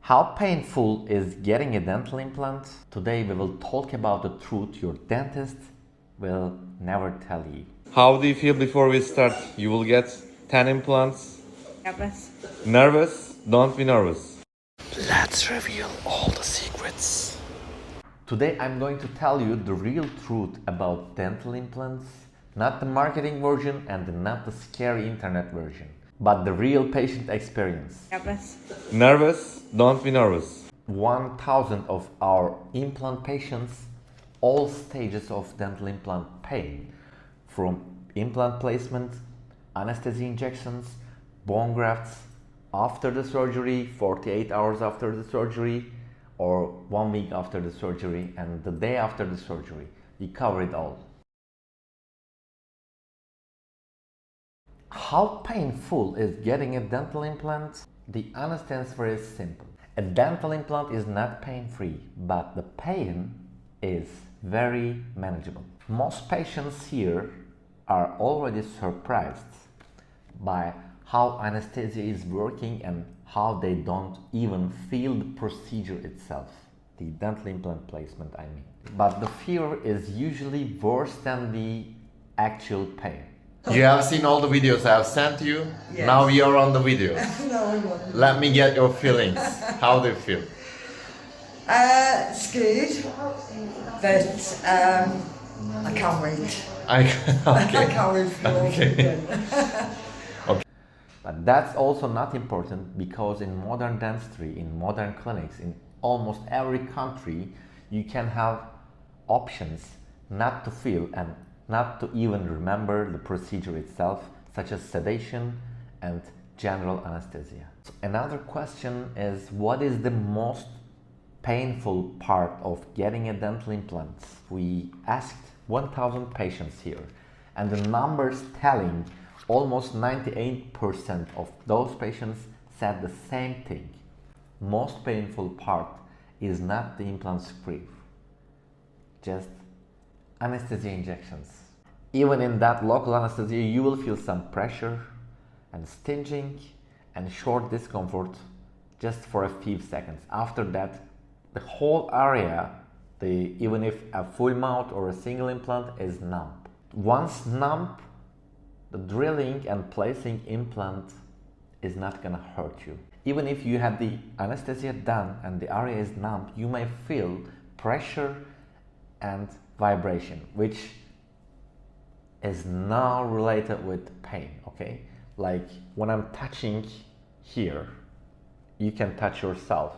How painful is getting a dental implant? Today we will talk about the truth your dentist will never tell you. How do you feel before we start? You will get 10 implants. Nervous. Nervous? Don't be nervous. Let's reveal all the secrets. Today I'm going to tell you the real truth about dental implants, not the marketing version and not the scary internet version, but the real patient experience. Nervous. Nervous? Don't be nervous. 1,000 of our implant patients, all stages of dental implant pain, from implant placement, anesthesia injections, bone grafts, after the surgery, 48 hours after the surgery, or 1 week after the surgery, and the day after the surgery. We cover it all. How painful is getting a dental implant? The honest answer is simple. A dental implant is not pain-free, but the pain is very manageable. Most patients here are already surprised by how anesthesia is working and how they don't even feel the procedure itself, the dental implant placement I mean. But the fear is usually worse than the actual pain. You have seen all the videos I have sent you. Yes. Now we are on the videos. No, I won't. Let me get your feelings. How do you feel? Scared, but I can't wait. I Okay. can't wait for all Okay. again. But that's also not important because in modern dentistry, in modern clinics, in almost every country, you can have options not to feel and not to even remember the procedure itself, such as sedation and general anesthesia. So another question is, what is the most painful part of getting a dental implant? We asked 1,000 patients here, and the numbers telling almost 98% of those patients said the same thing. Most painful part is not the implant screw, just anesthesia injections. Even in that local anesthesia, you will feel some pressure and stinging and short discomfort just for a few seconds. After that, the whole area, even if a full mouth or a single implant, is numb. Once numb, the drilling and placing implant is not gonna hurt you. Even if you have the anesthesia done and the area is numb, you may feel pressure and vibration, which is now related with pain, okay? Like when I'm touching here, you can touch yourself.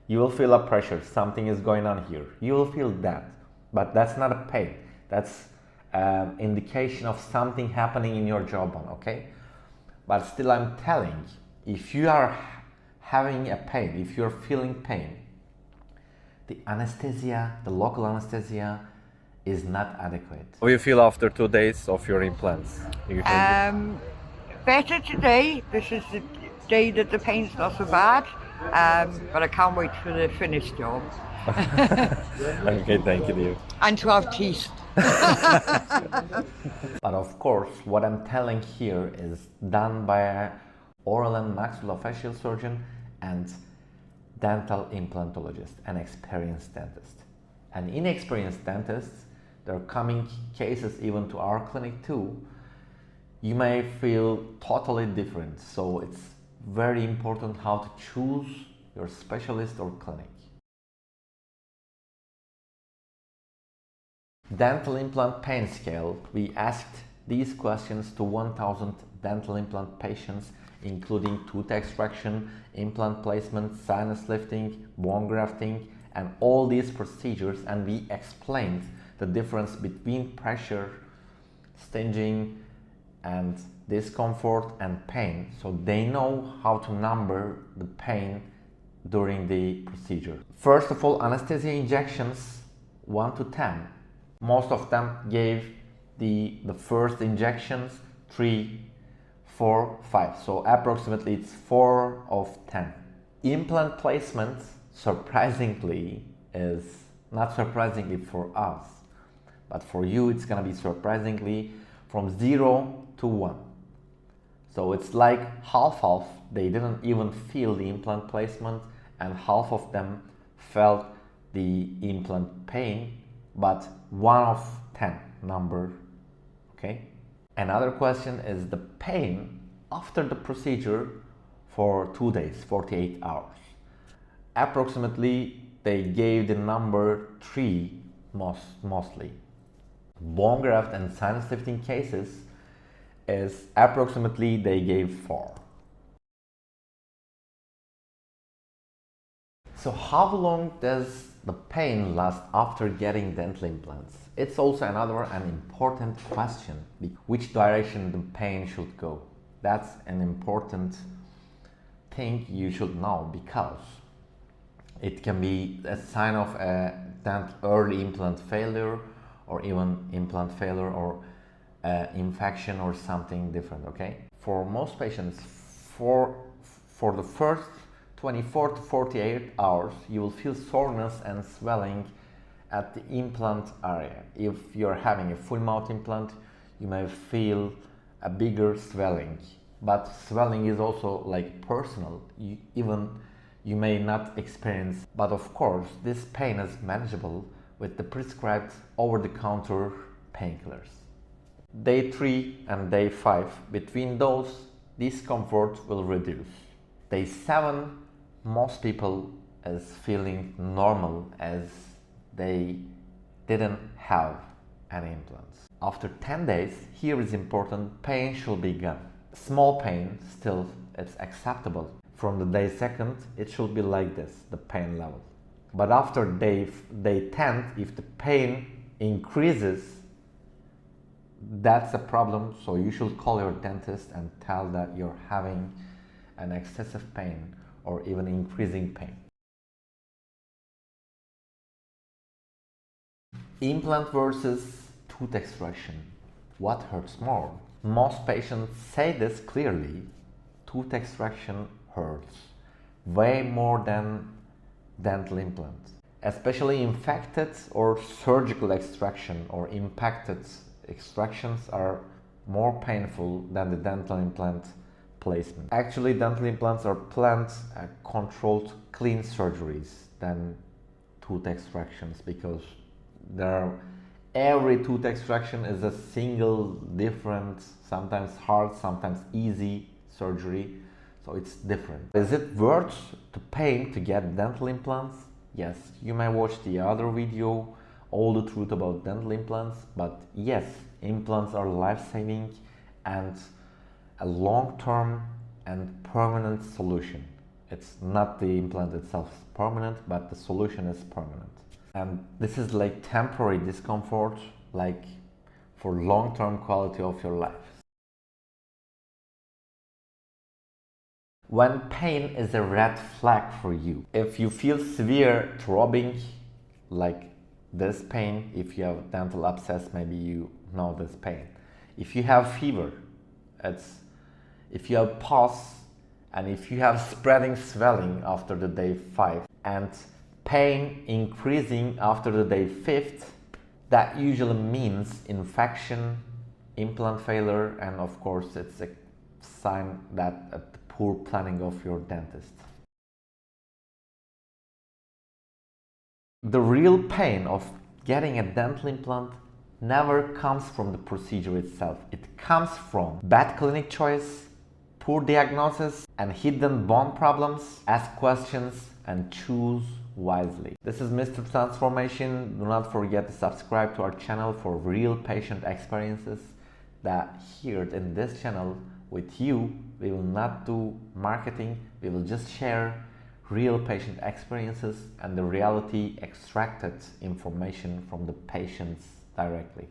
You will feel a pressure, something is going on here. You will feel that, but that's not a pain. That's indication of something happening in your jawbone, okay? But still I'm telling, if you are having a pain, if you're feeling pain, the anesthesia, the local anesthesia is not adequate. How do you feel after 2 days of your implants? Better today. This is the day that the pain's not so bad, but I can't wait for the finished job. Okay, thank you. And to have teeth. But of course, what I'm telling here is done by an oral and maxillofacial surgeon and dental implantologist, an experienced dentist. And inexperienced dentists, there are coming cases even to our clinic too, you may feel totally different. So it's very important how to choose your specialist or clinic. Dental implant pain scale. We asked these questions to 1,000 dental implant patients, including tooth extraction, implant placement, sinus lifting, bone grafting, and all these procedures, and we explained the difference between pressure, stinging, and discomfort and pain, so they know how to number the pain during the procedure. First of all, anesthesia injections 1 to 10. Most of them gave the first injections 3, 4, 5. So approximately it's 4 of 10. Implant placement, surprisingly, is not surprisingly for us, but for you it's gonna be surprisingly from 0 to 1. So it's like half-half. They didn't even feel the implant placement and half of them felt the implant pain, but 1 of 10 number. Okay. Another question is the pain after the procedure for 2 days, 48 hours. Approximately they gave the number 3 mostly. Bone graft and sinus lifting cases is approximately they gave 4. So how long does the pain last after getting dental implants? It's also an important question. Which direction the pain should go? That's an important thing you should know, because it can be a sign of a early implant failure, or even implant failure, or infection, or something different. Okay. For most patients, for the first 24 to 48 hours, you will feel soreness and swelling at the implant area. If you're having a full mouth implant, you may feel a bigger swelling, but swelling is also like personal. You may not experience, but of course this pain is manageable with the prescribed over-the-counter painkillers. Day 3 and day 5, between those, discomfort will reduce. Day 7, most people is feeling normal, as they didn't have any implants. After 10 days, here is important, pain should be gone. Small pain, still it's acceptable. From the day 2nd, it should be like this, the pain level. But after day 10, if the pain increases, that's a problem, so you should call your dentist and tell that you're having an excessive pain or even increasing pain. Implant versus tooth extraction. What hurts more? Most patients say this clearly. Tooth extraction hurts way more than dental implants. Especially infected or surgical extraction or impacted extractions are more painful than the dental implant placement. Actually, dental implants are planned controlled clean surgeries than tooth extractions, because every tooth extraction is a single different, sometimes hard, sometimes easy surgery, so it's different. Is it worth the pain to get dental implants? Yes, you may watch the other video, all the truth about dental implants, but yes, implants are life-saving and a long-term and permanent solution. It's not the implant itself is permanent, but the solution is permanent. And this is like temporary discomfort, like for long-term quality of your life. When pain is a red flag for you, if you feel severe throbbing, like this pain, if you have dental abscess, maybe you know this pain. If you have fever, if you have pus, and if you have spreading swelling after the day 5 and pain increasing after the day 5th, that usually means infection, implant failure, and of course it's a sign that poor planning of your dentist. The real pain of getting a dental implant never comes from the procedure itself. It comes from bad clinic choice, poor diagnosis, and hidden bone problems. Ask questions and choose wisely. This is Mr. Transformation. Do not forget to subscribe to our channel for real patient experiences. That here in this channel with you, we will not do marketing, we will just share real patient experiences and the reality extracted information from the patients directly.